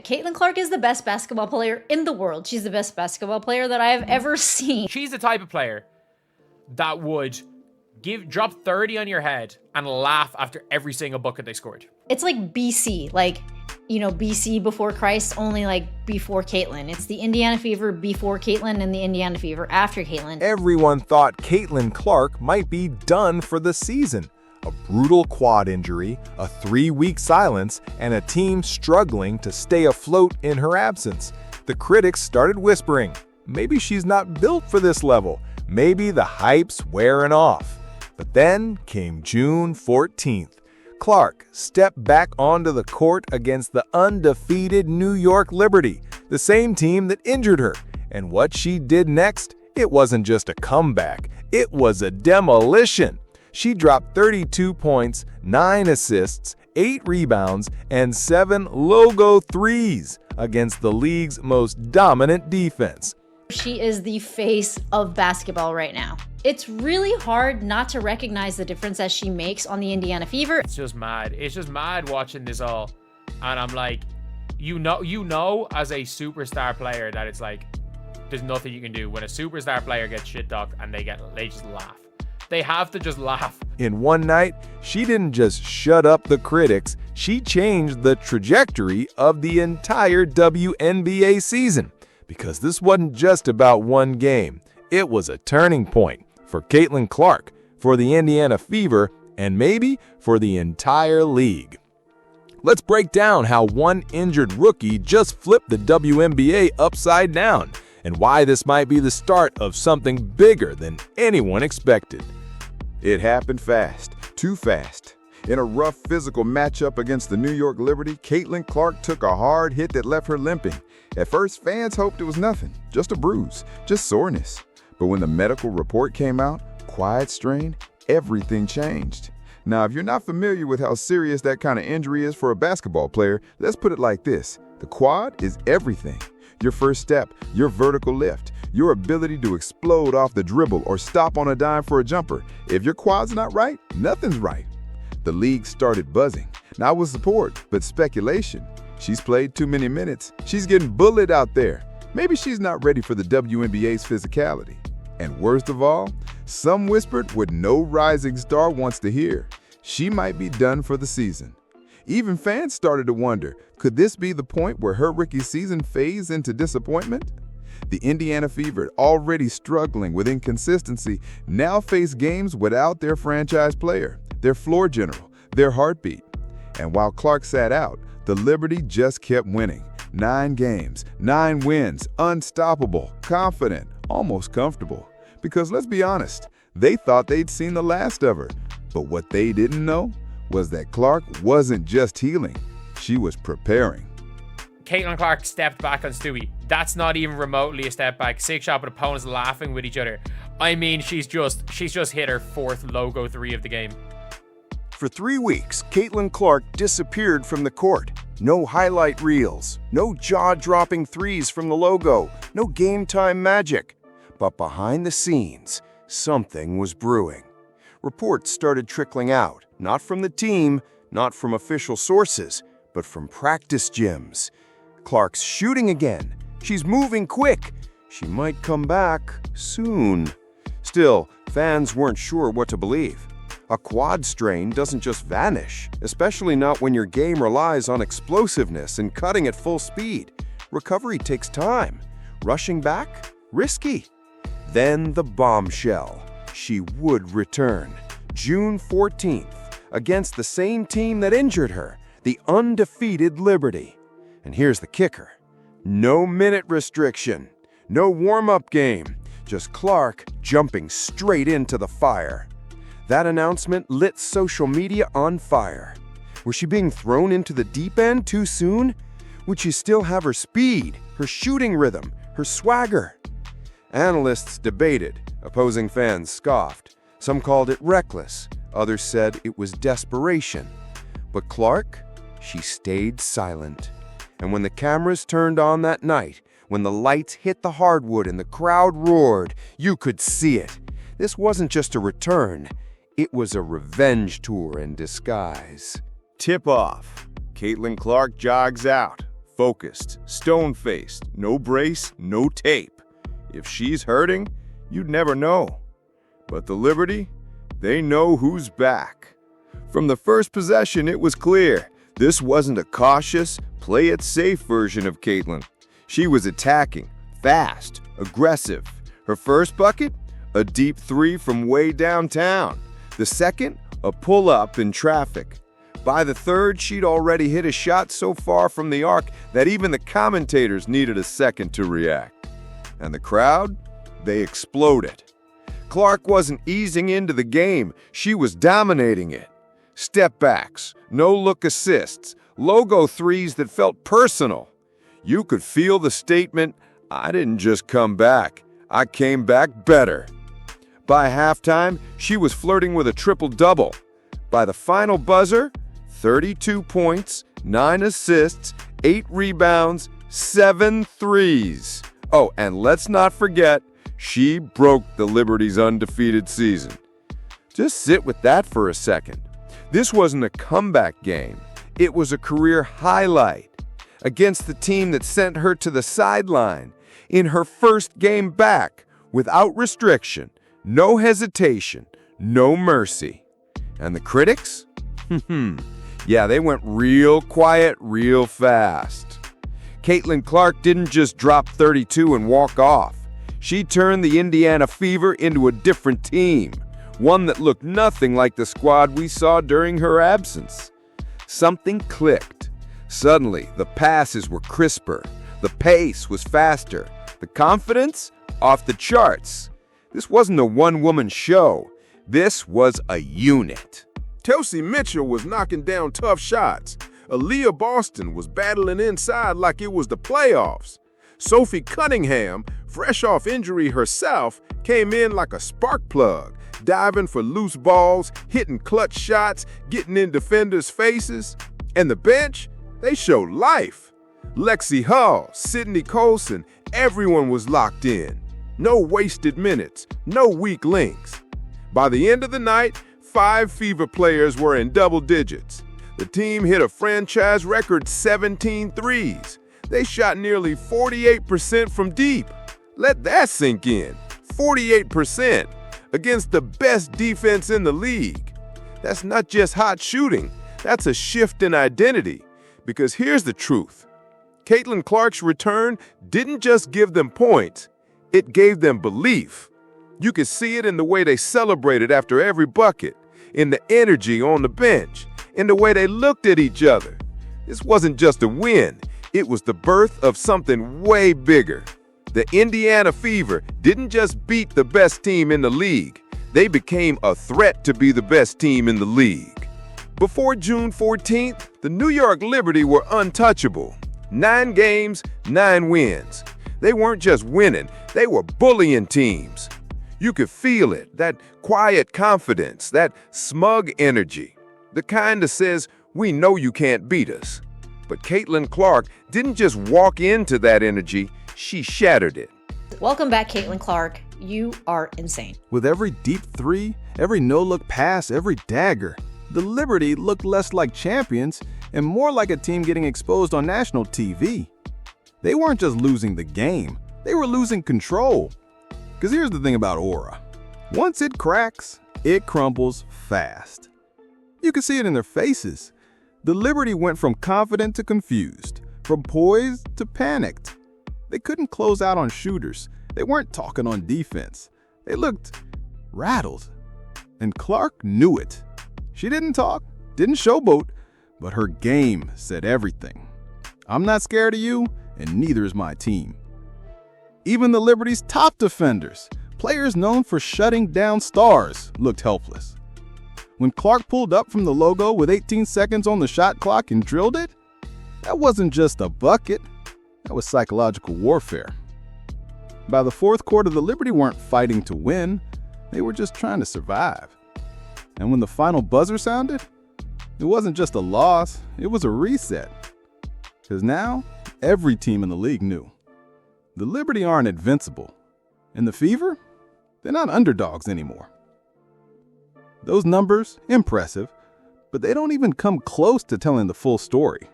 Caitlin Clark is the best basketball player in the world. She's the best basketball player that I have ever seen. She's the type of player that would drop 30 on your head and laugh after every single bucket they scored. It's like BC, like, you know, BC before Christ, only like before Caitlin. It's the Indiana Fever before Caitlin and the Indiana Fever after Caitlin. Everyone thought Caitlin Clark might be done for the season. A brutal quad injury, a 3-week silence, and a team struggling to stay afloat in her absence. The critics started whispering, maybe she's not built for this level. Maybe the hype's wearing off. But then came June 14th. Clark stepped back onto the court against the undefeated New York Liberty, the same team that injured her. And what she did next, it wasn't just a comeback, it was a demolition. She dropped 32 points, 9 assists, 8 rebounds, and 7 logo threes against the league's most dominant defense. She is the face of basketball right now. It's really hard not to recognize the difference that she makes on the Indiana Fever. It's just mad. It's just mad watching this all. And I'm like, you know, as a superstar player that it's like, there's nothing you can do. When a superstar player gets shit talked and they just laugh. They have to just laugh. In one night, she didn't just shut up the critics, she changed the trajectory of the entire WNBA season. Because this wasn't just about one game. It was a turning point for Caitlin Clark, for the Indiana Fever, and maybe for the entire league. Let's break down how one injured rookie just flipped the WNBA upside down, and why this might be the start of something bigger than anyone expected. It happened fast, too fast. In a rough physical matchup against the New York Liberty, Caitlin Clark took a hard hit that left her limping. At first, fans hoped it was nothing, just a bruise, just soreness. But when the medical report came out, quiet strain, everything changed. Now, if you're not familiar with how serious that kind of injury is for a basketball player, let's put it like this. The quad is everything. Your first step, your vertical lift, your ability to explode off the dribble or stop on a dime for a jumper. If your quad's not right, nothing's right. The league started buzzing, not with support, but speculation. She's played too many minutes. She's getting bullied out there. Maybe she's not ready for the WNBA's physicality. And worst of all, some whispered what no rising star wants to hear. She might be done for the season. Even fans started to wonder, could this be the point where her rookie season fades into disappointment? The Indiana Fever, already struggling with inconsistency, now face games without their franchise player, their floor general, their heartbeat. And while Clark sat out, the Liberty just kept winning. 9 games, 9 wins, unstoppable, confident, almost comfortable. Because let's be honest, they thought they'd seen the last of her. But what they didn't know was that Clark wasn't just healing, she was preparing. Caitlin Clark stepped back on Stewie. That's not even remotely a step back. 6 shot, but opponents laughing with each other. I mean, she's just hit her 4th logo 3 of the game. For 3 weeks, Caitlin Clark disappeared from the court. No highlight reels, no jaw-dropping threes from the logo, no game-time magic. But behind the scenes, something was brewing. Reports started trickling out, not from the team, not from official sources, but from practice gyms. Clark's shooting again. She's moving quick. She might come back soon. Still, fans weren't sure what to believe. A quad strain doesn't just vanish, especially not when your game relies on explosiveness and cutting at full speed. Recovery takes time. Rushing back? Risky. Then the bombshell. She would return. June 14th, against the same team that injured her, the undefeated Liberty. And here's the kicker. No minute restriction. No warm-up game. Just Clark jumping straight into the fire. That announcement lit social media on fire. Was she being thrown into the deep end too soon? Would she still have her speed, her shooting rhythm, her swagger? Analysts debated. Opposing fans scoffed. Some called it reckless. Others said it was desperation. But Clark, she stayed silent. And when the cameras turned on that night, when the lights hit the hardwood and the crowd roared, you could see it. This wasn't just a return. It was a revenge tour in disguise. Tip-off. Caitlin Clark jogs out. focused, stone-faced, no brace, no tape. If she's hurting, you'd never know. But the Liberty, they know who's back. From the first possession, it was clear this wasn't a cautious, play-it-safe version of Caitlin. She was attacking, fast, aggressive. Her first bucket? A deep three from way downtown. The second? A pull-up in traffic. By the third, she'd already hit a shot so far from the arc that even the commentators needed a second to react. And the crowd? They exploded. Clark wasn't easing into the game, she was dominating it. Step backs, no-look assists, logo threes that felt personal. You could feel the statement, I didn't just come back, I came back better. By halftime, she was flirting with a triple-double. By the final buzzer, 32 points, 9 assists, 8 rebounds, 7 threes. Oh, and let's not forget, she broke the Liberty's undefeated season. Just sit with that for a second. This wasn't a comeback game. It was a career highlight against the team that sent her to the sideline in her first game back without restriction, no hesitation, no mercy. And the critics? Yeah, they went real quiet, real fast. Caitlin Clark didn't just drop 32 and walk off. She turned the Indiana Fever into a different team, one that looked nothing like the squad we saw during her absence. Something clicked. Suddenly, the passes were crisper, the pace was faster, the confidence off the charts. This wasn't a one-woman show. This was a unit. Kelsey Mitchell was knocking down tough shots. Aaliyah Boston was battling inside like it was the playoffs. Sophie Cunningham, fresh off injury herself, came in like a spark plug, diving for loose balls, hitting clutch shots, getting in defenders' faces. And the bench, they showed life. Lexi Hull, Sydney Colson, everyone was locked in. No wasted minutes, no weak links. By the end of the night, 5 Fever players were in double digits. The team hit a franchise record 17 threes. They shot nearly 48% from deep. Let that sink in. 48% against the best defense in the league. That's not just hot shooting. That's a shift in identity. Because here's the truth. Caitlin Clark's return didn't just give them points. It gave them belief. You could see it in the way they celebrated after every bucket, in the energy on the bench, in the way they looked at each other. This wasn't just a win. It was the birth of something way bigger. The Indiana Fever didn't just beat the best team in the league. They became a threat to be the best team in the league. Before June 14th, the New York Liberty were untouchable. 9 games, 9 wins. They weren't just winning, they were bullying teams. You could feel it, that quiet confidence, that smug energy. The kind that says, we know you can't beat us. But Caitlin Clark didn't just walk into that energy, she shattered it. Welcome back, Caitlin Clark. You are insane. With every deep three, every no-look pass, every dagger, the Liberty looked less like champions and more like a team getting exposed on national TV. They weren't just losing the game, they were losing control. Because here's the thing about aura. Once it cracks, it crumbles fast. You can see it in their faces. The Liberty went from confident to confused, from poised to panicked. They couldn't close out on shooters. They weren't talking on defense. They looked rattled. And Clark knew it. She didn't talk, didn't showboat, but her game said everything. I'm not scared of you, and neither is my team. Even the Liberty's top defenders, players known for shutting down stars, looked helpless. When Clark pulled up from the logo with 18 seconds on the shot clock and drilled it, that wasn't just a bucket, that was psychological warfare. By the fourth quarter, the Liberty weren't fighting to win, they were just trying to survive. And when the final buzzer sounded, it wasn't just a loss, it was a reset. Because now, every team in the league knew. The Liberty aren't invincible, and the Fever, they're not underdogs anymore. Those numbers, impressive, but they don't even come close to telling the full story.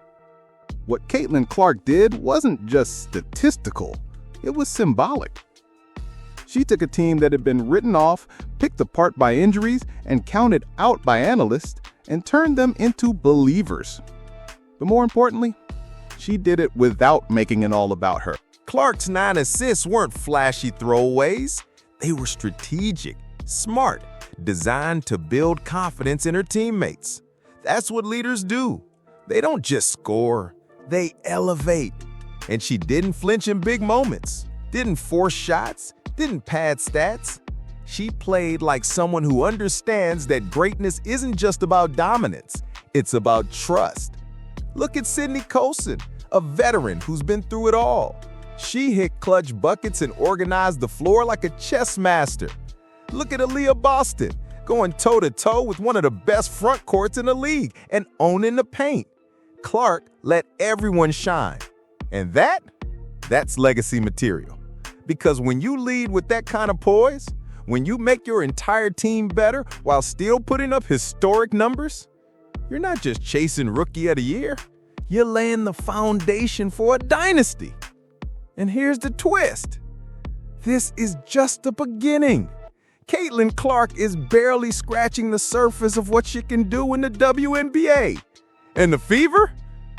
What Caitlin Clark did wasn't just statistical, it was symbolic. She took a team that had been written off, picked apart by injuries, and counted out by analysts, and turned them into believers. But more importantly, she did it without making it all about her. Clark's 9 assists weren't flashy throwaways. They were strategic, smart, designed to build confidence in her teammates. That's what leaders do. They don't just score, they elevate. And she didn't flinch in big moments, didn't force shots, didn't pad stats. She played like someone who understands that greatness isn't just about dominance, it's about trust. Look at Sydney Colson, a veteran who's been through it all. She hit clutch buckets and organized the floor like a chess master. Look at Aaliyah Boston, going toe-to-toe with one of the best front courts in the league and owning the paint. Clark let everyone shine. And that's legacy material. Because when you lead with that kind of poise, when you make your entire team better while still putting up historic numbers, you're not just chasing Rookie of the Year, you're laying the foundation for a dynasty. And here's the twist. This is just the beginning. Caitlin Clark is barely scratching the surface of what she can do in the WNBA. And the Fever?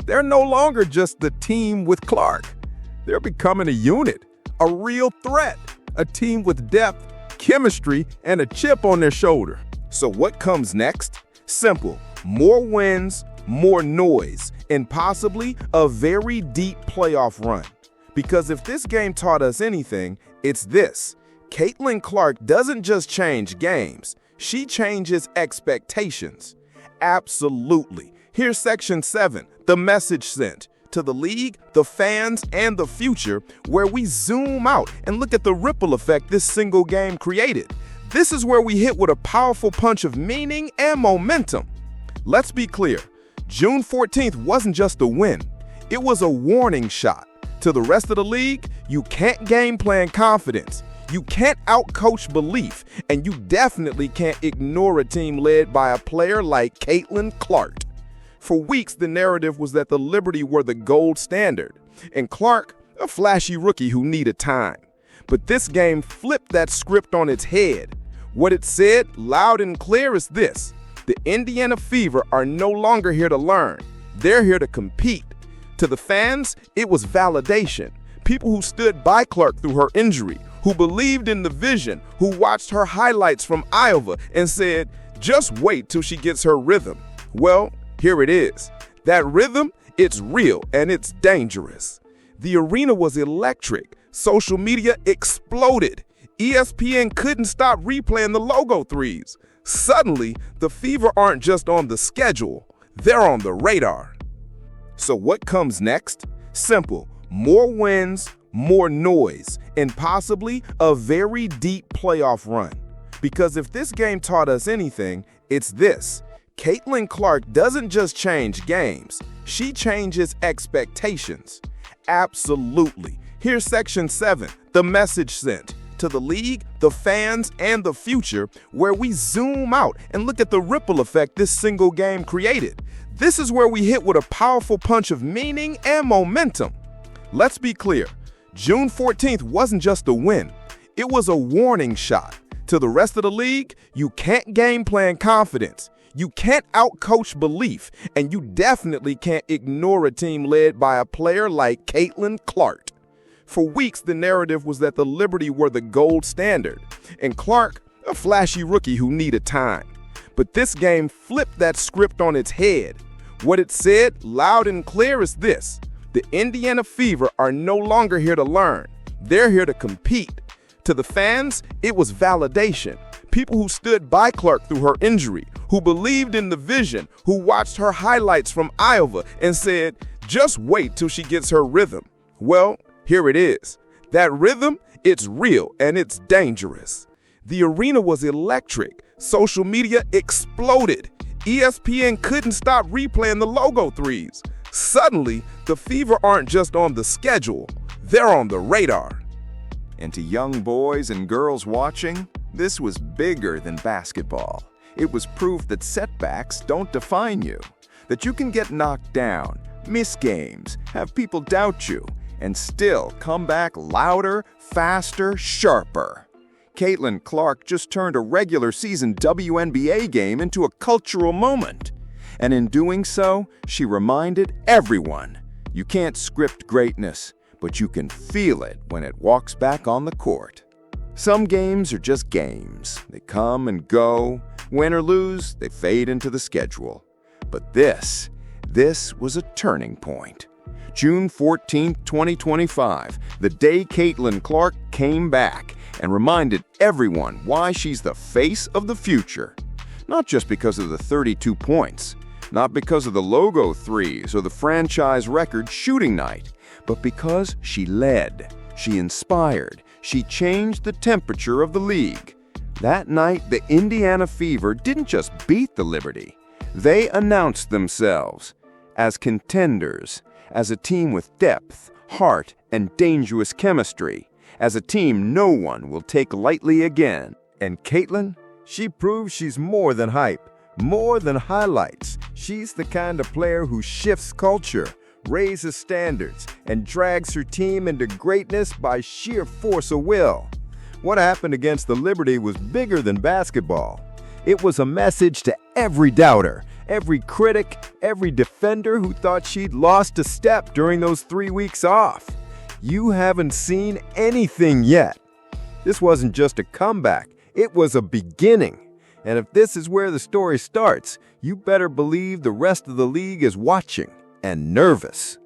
They're no longer just the team with Clark. They're becoming a unit, a real threat, a team with depth, chemistry, and a chip on their shoulder. So what comes next? Simple. More wins, more noise, and possibly a very deep playoff run. Because if this game taught us anything, it's this. Caitlin Clark doesn't just change games, she changes expectations. Absolutely. Here's Section 7, the message sent to the league, the fans, and the future, where we zoom out and look at the ripple effect this single game created. This is where we hit with a powerful punch of meaning and momentum. Let's be clear, June 14th wasn't just a win, it was a warning shot. To the rest of the league, you can't game plan confidence. You can't outcoach belief, and you definitely can't ignore a team led by a player like Caitlin Clark. For weeks, the narrative was that the Liberty were the gold standard, and Clark, a flashy rookie who needed time. But this game flipped that script on its head. What it said, loud and clear, is this: the Indiana Fever are no longer here to learn. They're here to compete. To the fans, it was validation. People who stood by Clark through her injury, who believed in the vision, who watched her highlights from Iowa and said, just wait till she gets her rhythm. Well, here it is. That rhythm, it's real and it's dangerous. The arena was electric. Social media exploded. ESPN couldn't stop replaying the logo threes. Suddenly, the Fever aren't just on the schedule, they're on the radar. So what comes next? Simple. More wins, more noise, and possibly a very deep playoff run. Because if this game taught us anything, it's this. Caitlin Clark doesn't just change games, she changes expectations. Absolutely. Here's Section 7, the message sent to the league, the fans, and the future, where we zoom out and look at the ripple effect this single game created. This is where we hit with a powerful punch of meaning and momentum. Let's be clear, June 14th wasn't just a win, it was a warning shot. To the rest of the league, you can't game plan confidence, you can't outcoach belief, and you definitely can't ignore a team led by a player like Caitlin Clark. For weeks, the narrative was that the Liberty were the gold standard, and Clark, a flashy rookie who needed time. But this game flipped that script on its head. What it said, loud and clear, is this: the Indiana Fever are no longer here to learn. They're here to compete. To the fans, it was validation. People who stood by Clark through her injury, who believed in the vision, who watched her highlights from Iowa and said, just wait till she gets her rhythm. Well, here it is. That rhythm, it's real and it's dangerous. The arena was electric. Social media exploded. ESPN couldn't stop replaying the logo threes. Suddenly, the Fever aren't just on the schedule, they're on the radar. And to young boys and girls watching, this was bigger than basketball. It was proof that setbacks don't define you, that you can get knocked down, miss games, have people doubt you, and still come back louder, faster, sharper. Caitlin Clark just turned a regular season WNBA game into a cultural moment. And in doing so, she reminded everyone, you can't script greatness, but you can feel it when it walks back on the court. Some games are just games. They come and go. Win or lose, they fade into the schedule. But this was a turning point. June 14, 2025, the day Caitlin Clark came back and reminded everyone why she's the face of the future. Not just because of the 32 points, not because of the logo threes or the franchise record shooting night, but because she led, she inspired, she changed the temperature of the league. That night, the Indiana Fever didn't just beat the Liberty. They announced themselves as contenders, as a team with depth, heart, and dangerous chemistry, as a team no one will take lightly again. And Caitlin, she proves she's more than hype, more than highlights. She's the kind of player who shifts culture, raises standards, and drags her team into greatness by sheer force of will. What happened against the Liberty was bigger than basketball. It was a message to every doubter, every critic, every defender who thought she'd lost a step during those 3 weeks off. You haven't seen anything yet. This wasn't just a comeback, it was a beginning. And if this is where the story starts, you better believe the rest of the league is watching and nervous.